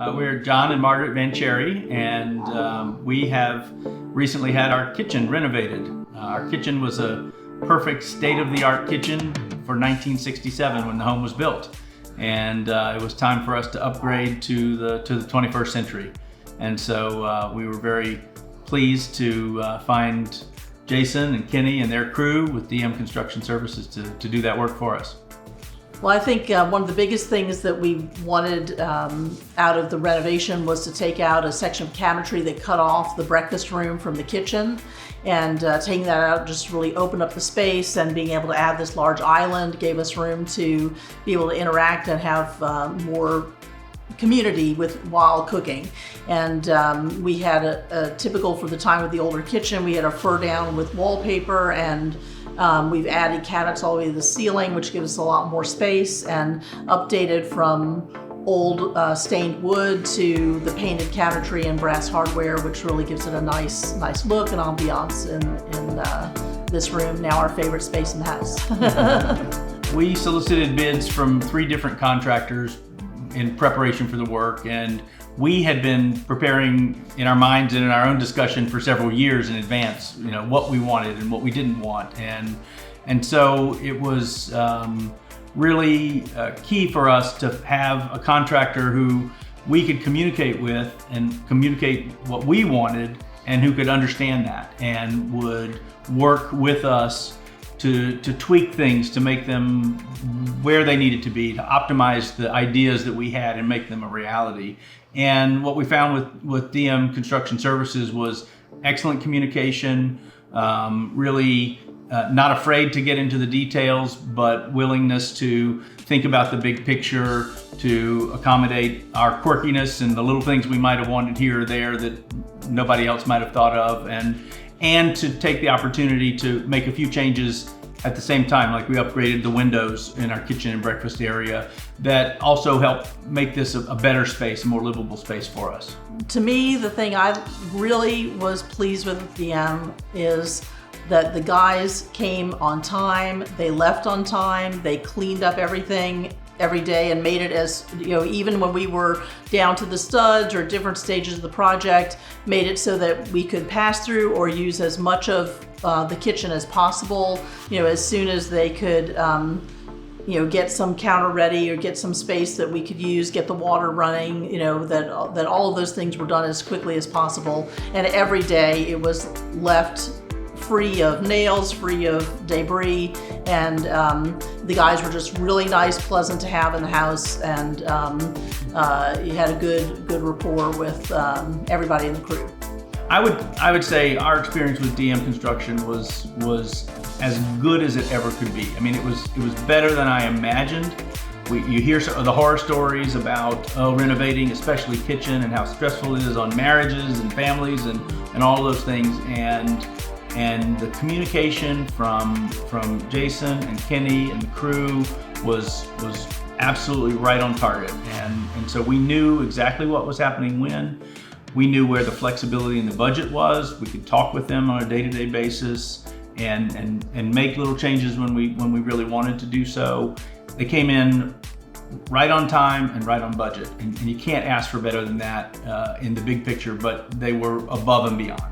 We're John and Margaret Van Cherry, and we have recently had our kitchen renovated. Our kitchen was a perfect state-of-the-art kitchen for 1967 when the home was built, and it was time for us to upgrade to the 21st century. And so we were very pleased to find Jason and Kenny and their crew with DM Construction Services to do that work for us. Well, I think one of the biggest things that we wanted out of the renovation was to take out a section of cabinetry that cut off the breakfast room from the kitchen, and taking that out just really opened up the space, and being able to add this large island gave us room to be able to interact and have more community while cooking. And we had a typical for the time with the older kitchen, we had a fur down with wallpaper, and we've added cabinets all the way to the ceiling, which gives us a lot more space, and updated from old stained wood to the painted cabinetry and brass hardware, which really gives it a nice look and ambiance in this room, now our favorite space in the house. We solicited bids from 3 different contractors in preparation for the work, and we had been preparing in our minds and in our own discussion for several years in advance, what we wanted and what we didn't want, and so it was really key for us to have a contractor who we could communicate with and communicate what we wanted, and who could understand that and would work with us to tweak things, to make them where they needed to be, to optimize the ideas that we had and make them a reality. And what we found with DM Construction Services was excellent communication, really not afraid to get into the details, but willingness to think about the big picture, to accommodate our quirkiness and the little things we might have wanted here or there that nobody else might have thought of, and to take the opportunity to make a few changes at the same time, like we upgraded the windows in our kitchen and breakfast area, that also helped make this a better space, a more livable space for us. To me, the thing I really was pleased with DM is that the guys came on time, they left on time, they cleaned up everything every day and made it as, even when we were down to the studs or different stages of the project, made it so that we could pass through or use as much of the kitchen as possible, as soon as they could, get some counter ready or get some space that we could use, get the water running, that all of those things were done as quickly as possible. And every day it was left free of nails, free of debris, and the guys were just really nice, pleasant to have in the house, and you had a good rapport with everybody in the crew. I would say our experience with DM Construction was as good as it ever could be. I mean, it was better than I imagined. You hear the horror stories about renovating, especially kitchen, and how stressful it is on marriages and families and all of those things. And the communication from Jason and Kenny and the crew was absolutely right on target. And so we knew exactly what was happening when. We knew where the flexibility in the budget was. We could talk with them on a day-to-day basis and make little changes when we really wanted to do so. They came in right on time and right on budget, and you can't ask for better than that in the big picture, but they were above and beyond.